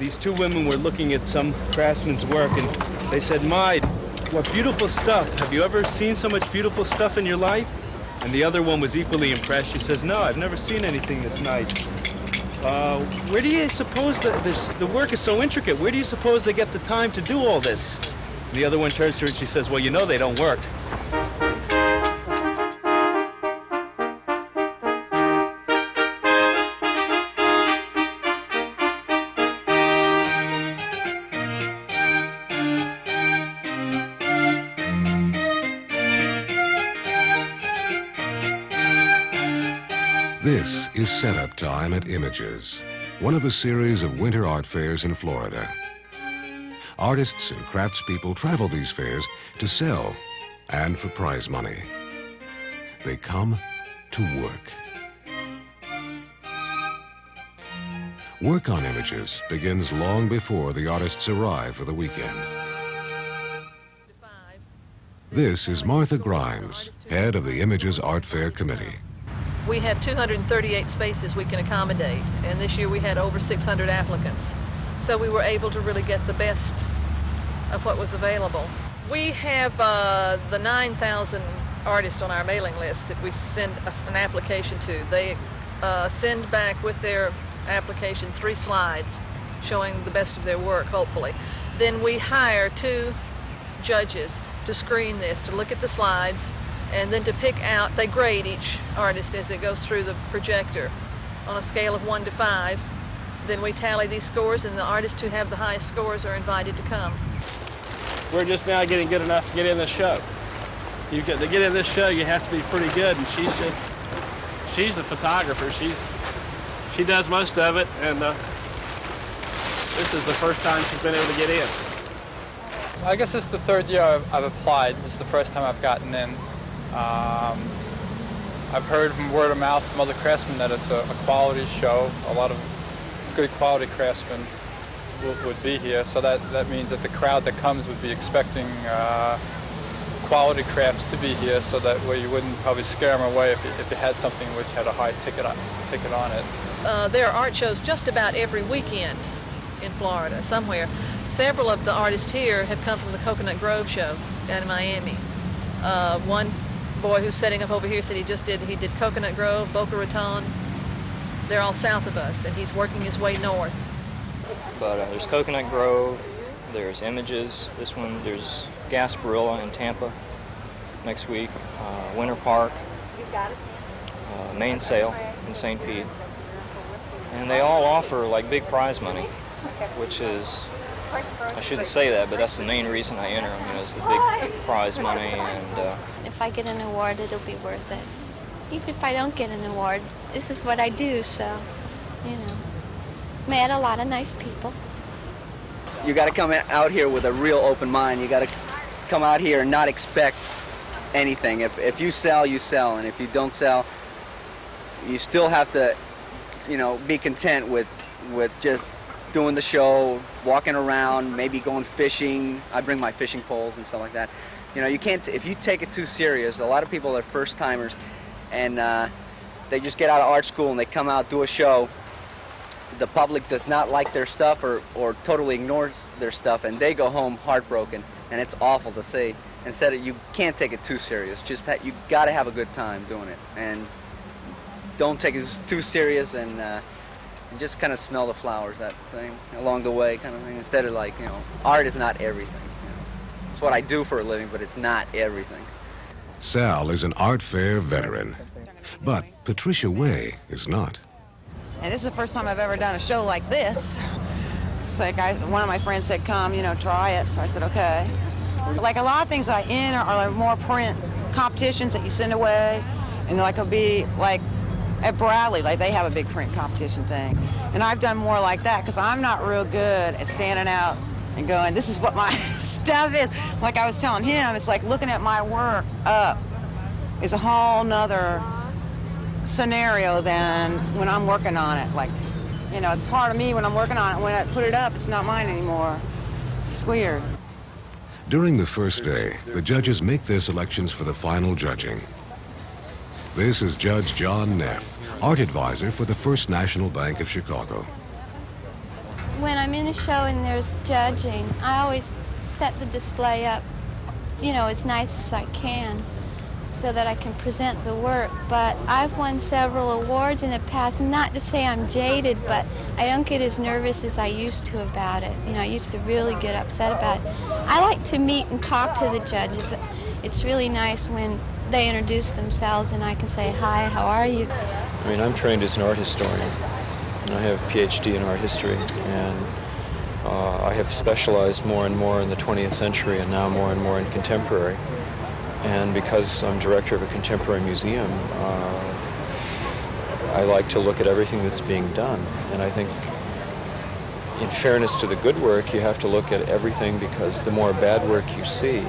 these two women were looking at some craftsman's work, and they said, "My, what beautiful stuff. Have you ever seen so much beautiful stuff in your life?" And the other one was equally impressed. She says, "No, I've never seen anything that's nice." Where do you suppose that the work is so intricate? Where do you suppose they get the time to do all this? And the other one turns to her and she says, "Well, you know they don't work." This is setup time at Images, one of a series of winter art fairs in Florida. Artists and craftspeople travel these fairs to sell and for prize money. They come to work. Work on Images begins long before the artists arrive for the weekend. This is Martha Grimes, head of the Images Art Fair Committee. We have 238 spaces we can accommodate, and this year we had over 600 applicants. So we were able to really get the best of what was available. We have the 9,000 artists on our mailing list that we send an application to. They send back with their application 3 slides showing the best of their work, hopefully. Then we hire 2 judges to screen this, to look at the slides, and then to pick out, they grade each artist as it goes through the projector on a scale of 1 to 5. Then we tally these scores, and the artists who have the highest scores are invited to come. We're just now getting good enough to get in this show. To get in this show, you have to be pretty good, and she's a photographer. She does most of it, and this is the first time she's been able to get in. I guess it's the 3rd year I've applied. This is the first time I've gotten in. I've heard from word of mouth from other craftsmen that it's a quality show. A lot of good quality craftsmen would be here, so that means that the crowd that comes would be expecting quality crafts to be here, so that way you wouldn't probably scare them away if you had something which had a high ticket on it. There are art shows just about every weekend in Florida, somewhere. Several of the artists here have come from the Coconut Grove show down in Miami. One boy who's setting up over here said he did Coconut Grove, Boca Raton. They're all south of us, and he's working his way north. But there's Coconut Grove, there's Images, this one, there's Gasparilla in Tampa next week, Winter Park, Main Sale in St. Pete. And they all offer like big prize money, which is, I shouldn't say that, but that's the main reason I enter them, is the big prize money. And if I get an award, it'll be worth it. Even if I don't get an award, this is what I do, so, you know. Met a lot of nice people. You got to come out here with a real open mind. You got to come out here and not expect anything. If you sell, you sell, and if you don't sell, you still have to, you know, be content with just doing the show, walking around, maybe going fishing. I bring my fishing poles and stuff like that. You know, you can't, if you take it too serious, a lot of people are first timers, and they just get out of art school and they come out, do a show. The public does not like their stuff or totally ignores their stuff, and they go home heartbroken, and it's awful to see. Instead, you can't take it too serious. Just you got to have a good time doing it, and don't take it too serious, and just kind of smell the flowers, that thing, along the way, kind of thing. Instead of, like, you know, art is not everything. You know? It's what I do for a living, but it's not everything. Sal is an art fair veteran, but Patricia Way is not. And this is the first time I've ever done a show like this. It's like one of my friends said, come, you know, try it. So I said, okay. Like a lot of things I enter are like more print competitions that you send away. And like it'll be like at Bradley, like they have a big print competition thing. And I've done more like that because I'm not real good at standing out and going, this is what my stuff is. Like I was telling him, it's like looking at my work up is a whole nother scenario than when I'm working on it. Like, you know, it's part of me when I'm working on it. When I put it up, it's not mine anymore. It's weird. During the first day, the judges make their selections for the final judging. This is Judge John Neff, art advisor for the First National Bank of Chicago. when I'm in a show and there's judging, I always set the display up, you know, as nice as I can so that I can present the work. But I've won several awards in the past, not to say I'm jaded, but I don't get as nervous as I used to about it. You know, I used to really get upset about it. I like to meet and talk to the judges. It's really nice when they introduce themselves and I can say, hi, how are you? I mean, I'm trained as an art historian, and I have a PhD in art history, and I have specialized more and more in the 20th century and now more and more in contemporary. And because I'm director of a contemporary museum, I like to look at everything that's being done. And I think, in fairness to the good work, you have to look at everything, because the more bad work you see,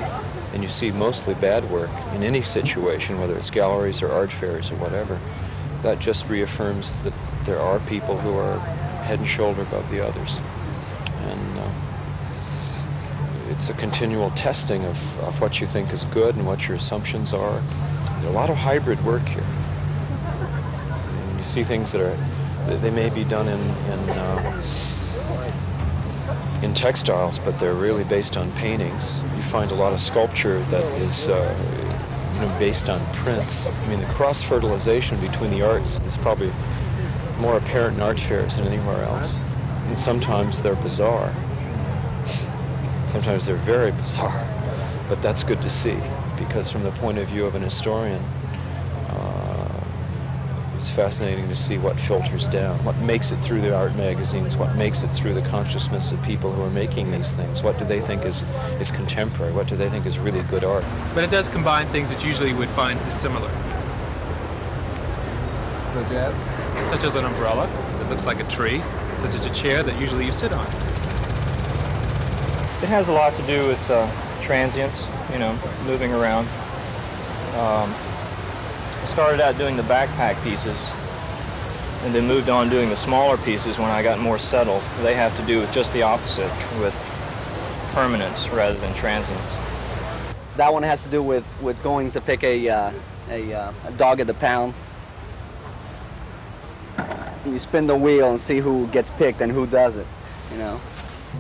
and you see mostly bad work in any situation, whether it's galleries or art fairs or whatever, that just reaffirms that there are people who are head and shoulder above the others. And it's a continual testing of what you think is good and what your assumptions are. There's a lot of hybrid work here. And you see things that they may be done in textiles, but they're really based on paintings. You find a lot of sculpture that is based on prints. I mean, the cross-fertilization between the arts is probably more apparent in art fairs than anywhere else. And sometimes they're bizarre. Sometimes they're very bizarre, but that's good to see, because from the point of view of an historian, it's fascinating to see what filters down, what makes it through the art magazines, what makes it through the consciousness of people who are making these things. What do they think is contemporary? What do they think is really good art? But it does combine things that you usually would find similar. Such as? Such as an umbrella that looks like a tree, such as a chair that usually you sit on. It has a lot to do with transients, you know, moving around. I started out doing the backpack pieces and then moved on doing the smaller pieces when I got more settled. They have to do with just the opposite, with permanence rather than transience. That one has to do with going to pick a dog of the pound. You spin the wheel and see who gets picked and who doesn't, you know.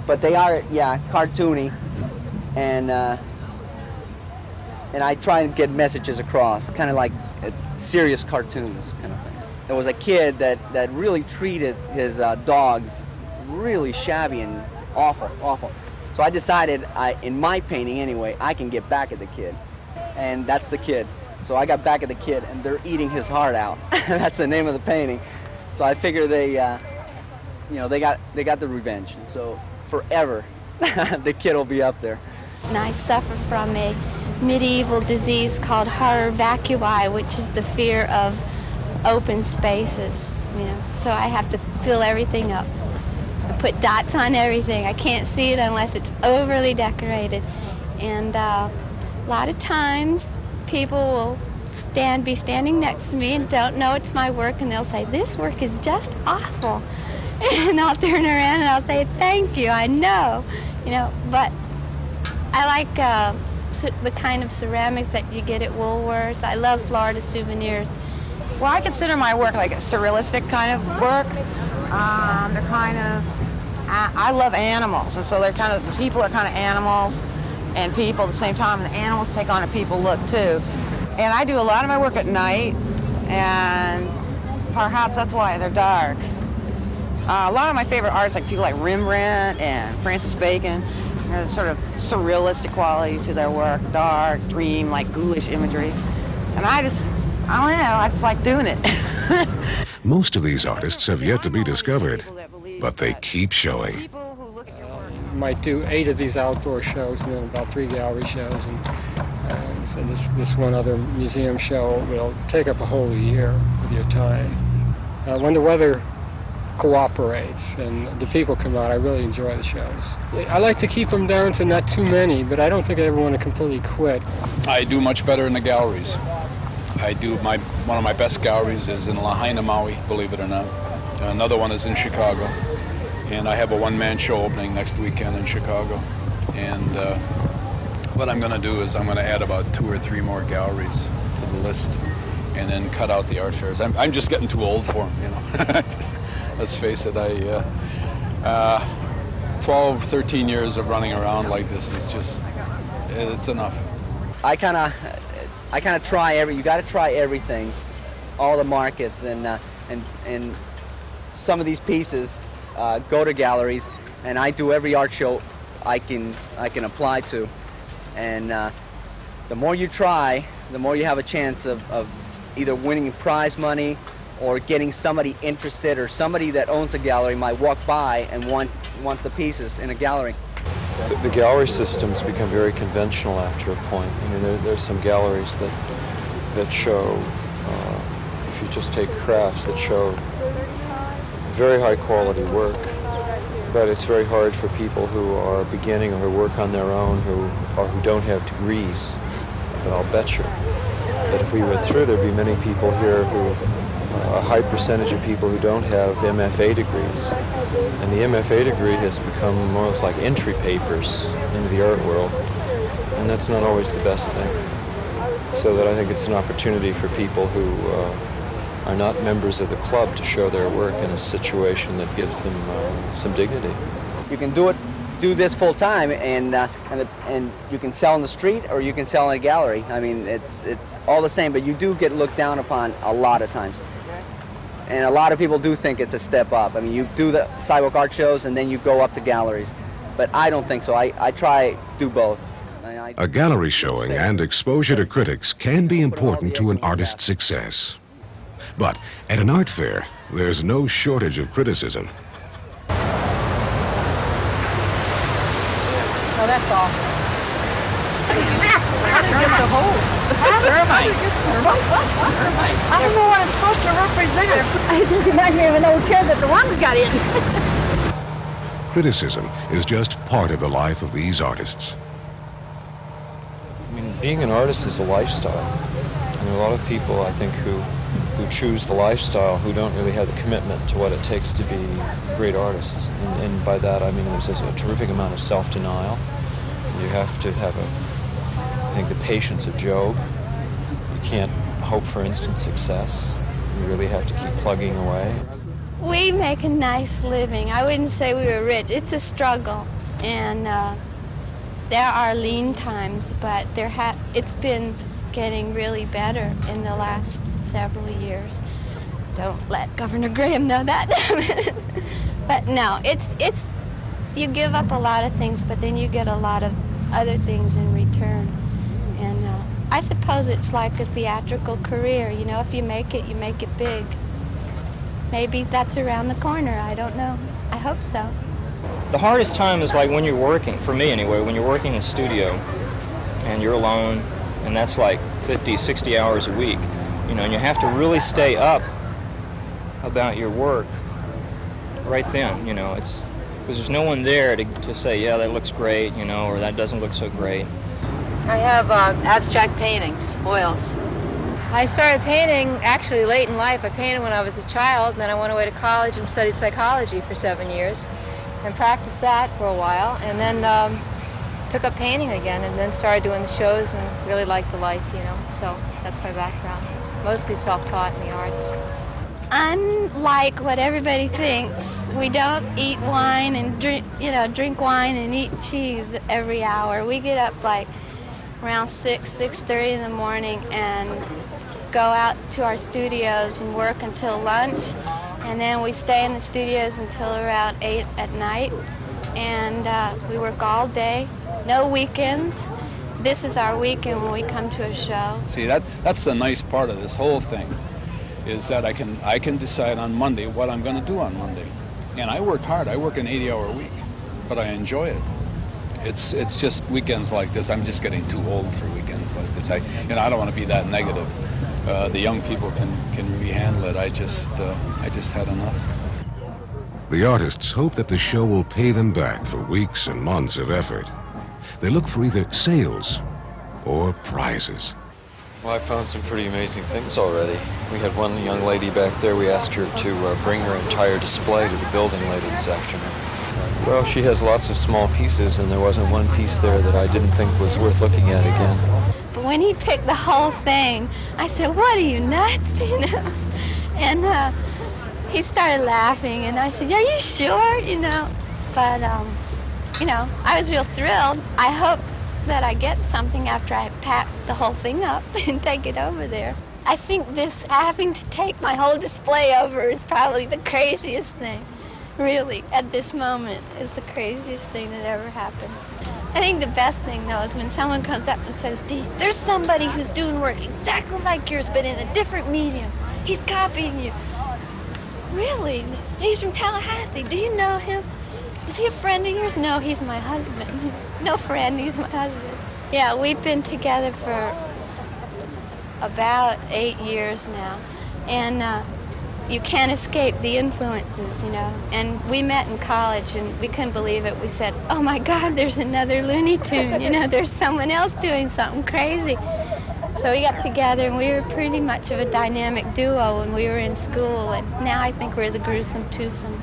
But they are, yeah, cartoony, and I try and get messages across, kind of like serious cartoons kind of thing. There was a kid that really treated his dogs really shabby and awful. So I decided, in my painting anyway, I can get back at the kid, and that's the kid. So I got back at the kid, and they're eating his heart out. That's the name of the painting. So I figure they got the revenge, and so forever the kid will be up there. And I suffer from a medieval disease called horror vacui, which is the fear of open spaces, you know. So I have to fill everything up. I put dots on everything. I can't see it unless it's overly decorated. And a lot of times people will be standing next to me and don't know it's my work, and they'll say, "This work is just awful." And I'll turn around and I'll say, "Thank you, I know." You know, but I like the kind of ceramics that you get at Woolworths. I love Florida souvenirs. Well, I consider my work like a surrealistic kind of work. They're kind of, I love animals, and so people are kind of animals and people at the same time, and the animals take on a people look too. And I do a lot of my work at night, and perhaps that's why they're dark. A lot of my favorite artists, like people like Rembrandt and Francis Bacon, there's sort of surrealistic quality to their work, dark, dream, like ghoulish imagery. And I don't know, I just like doing it. Most of these artists have yet to be discovered, but they keep showing. Might do 8 of these outdoor shows and then about 3 gallery shows, and so this one other museum show will take up a whole year of your time. When the weather cooperates and the people come out, I really enjoy the shows. I like to keep them down to not too many, but I don't think I ever want to completely quit. I do much better in the galleries. One of my best galleries is in Lahaina, Maui, believe it or not. Another one is in Chicago. And I have a one-man show opening next weekend in Chicago. And what I'm going to do is I'm going to add about 2 or 3 more galleries to the list and then cut out the art fairs. I'm just getting too old for them, you know. Let's face it, 12, 13 years of running around like this is just, it's enough. I kind of try you got to try everything, all the markets, and some of these pieces go to galleries, and I do every art show I can apply to, and the more you try, the more you have a chance of either winning prize money or getting somebody interested, or somebody that owns a gallery might walk by and want the pieces in a gallery. The gallery systems become very conventional after a point. I mean, there's some galleries that show, if you just take crafts, that show very high quality work, but it's very hard for people who are beginning or who work on their own, who don't have degrees. But I'll bet you that if we went through, there'd be many people here a high percentage of people who don't have MFA degrees. And the MFA degree has become more or less like entry papers into the art world. And that's not always the best thing. So that I think it's an opportunity for people who are not members of the club to show their work in a situation that gives them some dignity. You can do this full time, and you can sell on the street or you can sell in a gallery. I mean, it's all the same, but you do get looked down upon a lot of times. And a lot of people do think it's a step up. I mean, you do the sidewalk art shows and then you go up to galleries. But I don't think so. I try to do both. A gallery showing and exposure to critics can be important to an artist's success. But at an art fair, there's no shortage of criticism. Oh, that's all. How to get the holes? Termites. I don't know what it's supposed to represent. I don't even know who cared that the worms got in. Criticism is just part of the life of these artists. I mean, being an artist is a lifestyle. And there are a lot of people, I think, who choose the lifestyle who don't really have the commitment to what it takes to be great artists. And by that, I mean there's a terrific amount of self-denial. You have to have I think, the patience of Job. You can't hope for instant success. You really have to keep plugging away. We make a nice living. I wouldn't say we were rich. It's a struggle, and there are lean times, but it's been getting really better in the last several years. Don't let Governor Graham know that. But no, it's you give up a lot of things, but then you get a lot of other things in return. And I suppose it's like a theatrical career. You know, if you make it big. Maybe that's around the corner. I don't know. I hope so. The hardest time is like when you're working, for me anyway, when you're working in the studio and you're alone, and that's like 50, 60 hours a week, you know, and you have to really stay up about your work right then, you know, it's because there's no one there to say, yeah, that looks great, you know, or that doesn't look so great. I have abstract paintings, oils. I started painting actually late in life. I painted when I was a child, and then I went away to college and studied psychology for 7 years and practiced that for a while, and then took up painting again, and then started doing the shows and really liked the life, you know, so that's my background. Mostly self-taught in the arts. Unlike what everybody thinks, we don't eat wine and drink wine and eat cheese every hour. We get up like around 6:30 in the morning and go out to our studios and work until lunch, and then we stay in the studios until around 8 at night, and we work all day, no weekends. This is our weekend when we come to a show. See, that's the nice part of this whole thing, is that I can decide on Monday what I'm going to do on Monday. And I work hard. I work an 80-hour week, but I enjoy it. It's just weekends like this. I'm just getting too old for weekends like this. I don't want to be that negative. The young people can really handle it. I just had enough. The artists hope that the show will pay them back for weeks and months of effort. They look for either sales or prizes. Well, I found some pretty amazing things already. We had one young lady back there. We asked her to bring her entire display to the building later this afternoon. Well, she has lots of small pieces, and there wasn't one piece there that I didn't think was worth looking at again. But when he picked the whole thing, I said, "What are you, nuts?" You know? And he started laughing, and I said, "Are you sure?" You know? But you know, I was real thrilled. I hope that I get something after I pack the whole thing up and take it over there. I think this having to take my whole display over is probably the craziest thing. Really, at this moment, is the craziest thing that ever happened. I think the best thing, though, is when someone comes up and says, there's somebody who's doing work exactly like yours, but in a different medium. He's copying you. Really? He's from Tallahassee. Do you know him? Is he a friend of yours? No, he's my husband. No friend, he's my husband. Yeah, we've been together for about 8 years now. And you can't escape the influences, you know. And we met in college, and we couldn't believe it. We said, oh, my God, there's another Looney Tune. You know, there's someone else doing something crazy. So we got together, and we were pretty much of a dynamic duo when we were in school. And now I think we're the gruesome twosome.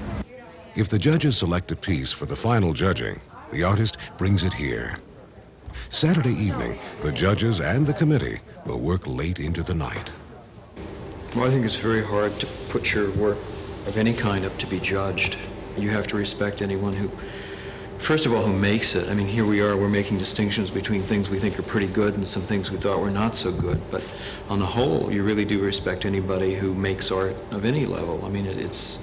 If the judges select a piece for the final judging, the artist brings it here. Saturday evening, the judges and the committee will work late into the night. Well, I think it's very hard to put your work of any kind up to be judged. You have to respect anyone who, first of all, who makes it. I mean, here we are, we're making distinctions between things we think are pretty good and some things we thought were not so good. But on the whole, you really do respect anybody who makes art of any level. I mean, it's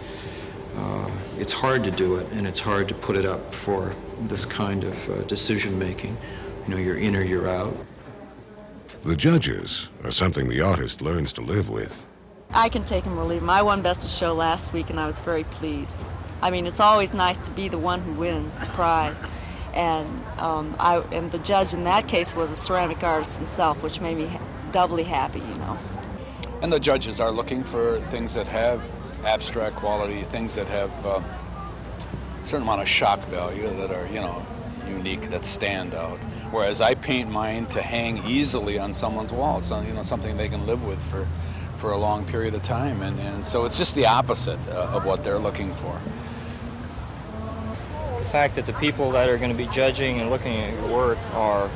hard to do it, and it's hard to put it up for this kind of decision-making. You know, you're in or you're out. The judges are something the artist learns to live with. I can take them or leave them. I won Best of Show last week, and I was very pleased. I mean, it's always nice to be the one who wins the prize. And the judge in that case was a ceramic artist himself, which made me doubly happy, you know. And the judges are looking for things that have abstract quality, things that have a certain amount of shock value, that are, you know, unique, that stand out. Whereas I paint mine to hang easily on someone's wall, so, you know, something they can live with for a long period of time. And so it's just the opposite of what they're looking for. The fact that the people that are going to be judging and looking at your work are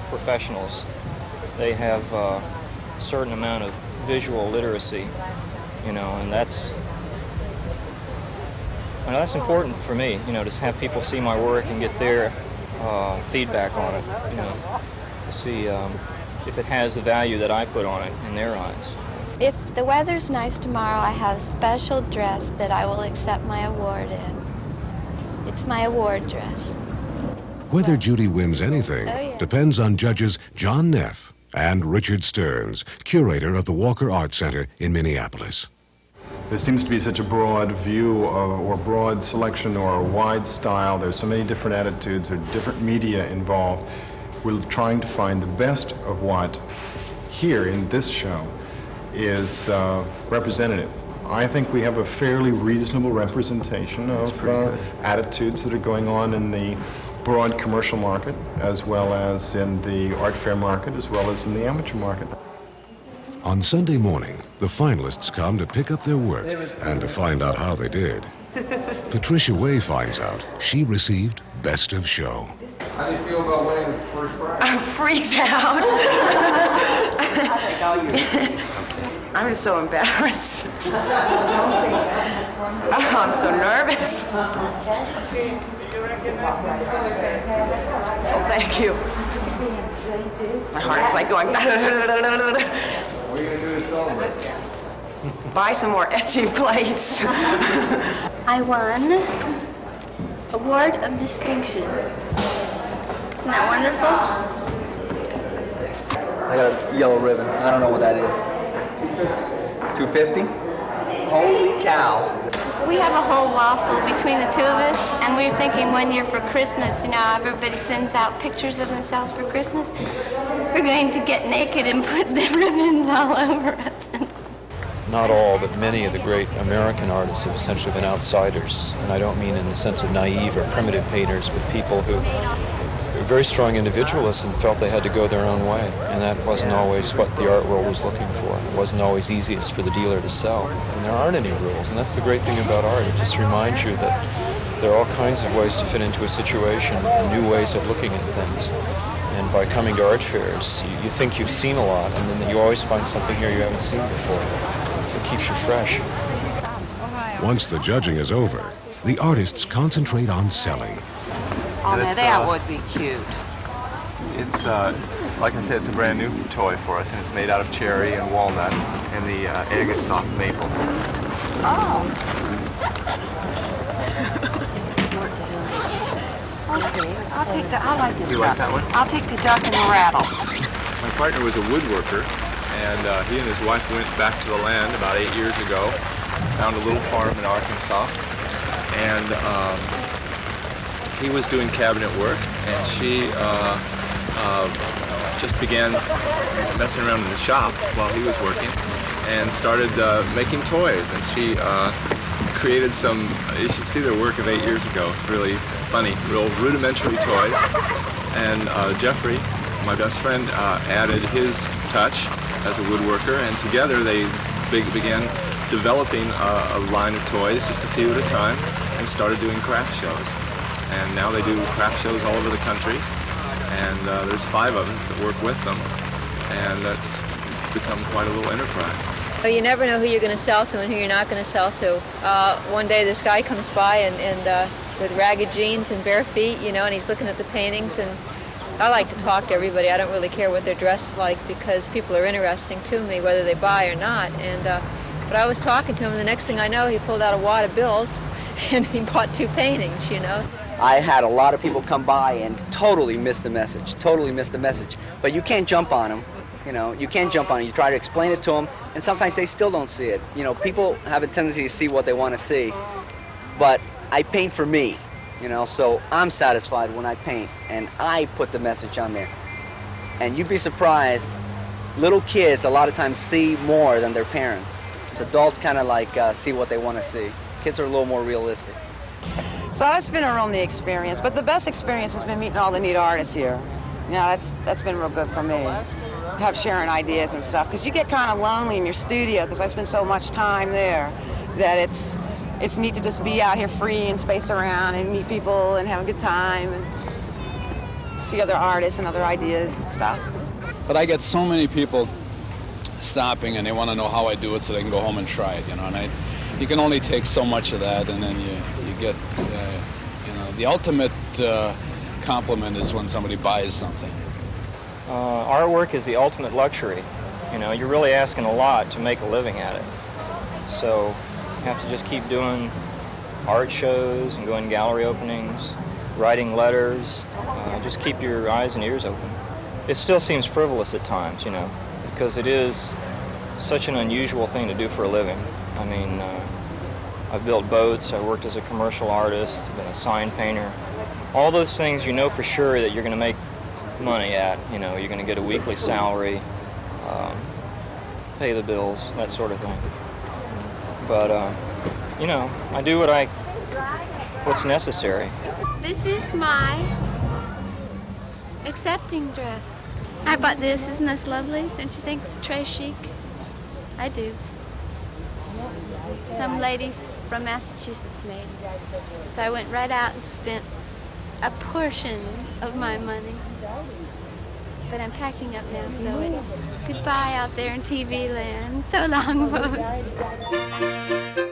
professionals. They have a certain amount of visual literacy, you know, and that's important for me, you know, to have people see my work and get their feedback on it, you know, to see if it has the value that I put on it in their eyes. If the weather's nice tomorrow, I have a special dress that I will accept my award in. It's my award dress. Whether Judy wins anything depends on judges John Neff and Richard Stearns, curator of the Walker Art Center in Minneapolis. There seems to be such a broad view or broad selection or a wide style. There's so many different attitudes or different media involved. We're trying to find the best of what here in this show is representative. I think we have a fairly reasonable representation of attitudes that are going on in the broad commercial market, as well as in the art fair market, as well as in the amateur market. On Sunday morning, the finalists come to pick up their work and to find out how they did. Patricia Way finds out she received Best of Show. How do you feel about winning the first prize? I'm freaked out. I'm just so embarrassed. Oh, I'm so nervous. Oh, thank you. My heart is like going. What are you going to do to celebrate? Buy some more etching plates. I won Award of Distinction. Isn't that wonderful? I got a yellow ribbon. I don't know what that is. $2.50? Holy cow. We have a whole waffle between the two of us, and we were thinking one year for Christmas, you know, everybody sends out pictures of themselves for Christmas. We're going to get naked and put the ribbons all over us. Not all, but many of the great American artists have essentially been outsiders. And I don't mean in the sense of naive or primitive painters, but people who were very strong individualists and felt they had to go their own way. And that wasn't always what the art world was looking for. It wasn't always easiest for the dealer to sell. And there aren't any rules, and that's the great thing about art. It just reminds you that there are all kinds of ways to fit into a situation and new ways of looking at things. And by coming to art fairs, you think you've seen a lot, and then you always find something here you haven't seen before. So it keeps you fresh. Once the judging is over, the artists concentrate on selling. Oh, And now it's, that would be cute. It's, like I said, it's a brand new toy for us, and it's made out of cherry and walnut, and the egg is soft maple. Oh. Smart to have this. Okay, I like this You duck. like that one? I'll take the duck and the rattle. My partner was a woodworker, and he and his wife went back to the land about 8 years ago, found a little farm in Arkansas, and he was doing cabinet work, and she just began messing around in the shop while he was working and started making toys. And she created some, you should see their work of 8 years ago. It's really funny, real rudimentary toys. And Jeffrey, my best friend, added his touch as a woodworker, and together they began developing a line of toys, just a few at a time, and started doing craft shows. And now they do craft shows all over the country, and there's 5 of us that work with them, and that's become quite a little enterprise. You never know who you're going to sell to and who you're not going to sell to. One day this guy comes by and with ragged jeans and bare feet, you know, and he's looking at the paintings, and I like to talk to everybody. I don't really care what they're dressed like because people are interesting to me, whether they buy or not. And but I was talking to him, and the next thing I know, he pulled out a wad of bills, and he bought 2 paintings, you know. I had a lot of people come by and totally miss the message, But you can't jump on them, you know, you can't jump on it. You try to explain it to them, and sometimes they still don't see it. You know, people have a tendency to see what they want to see, but I paint for me, you know, so I'm satisfied when I paint, and I put the message on there. And you'd be surprised, little kids a lot of times see more than their parents. It's adults kind of like see what they want to see. Kids are a little more realistic. So it's been a real neat experience, but the best experience has been meeting all the neat artists here. You know, that's been real good for me, to have sharing ideas and stuff, because you get kind of lonely in your studio, because I spend so much time there, that it's neat to just be out here free and space around and meet people and have a good time and see other artists and other ideas and stuff. But I get so many people stopping, and they want to know how I do it so they can go home and try it, you know, and you can only take so much of that, and then you get, you know, the ultimate compliment is when somebody buys something. Artwork is the ultimate luxury. You know, you're really asking a lot to make a living at it. So you have to just keep doing art shows and going gallery openings, writing letters, just keep your eyes and ears open. It still seems frivolous at times, you know, because it is such an unusual thing to do for a living. I mean, I've built boats, I worked as a commercial artist, been a sign painter. All those things you know for sure that you're going to make money at. You know, you're going to get a weekly salary, pay the bills, that sort of thing. But, you know, I do what's necessary. This is my accepting dress. I bought this. Isn't this lovely? Don't you think it's très chic? I do. Some lady from Massachusetts made it. So I went right out and spent a portion of my money. But I'm packing up now, so it's goodbye out there in TV land. So long, folks.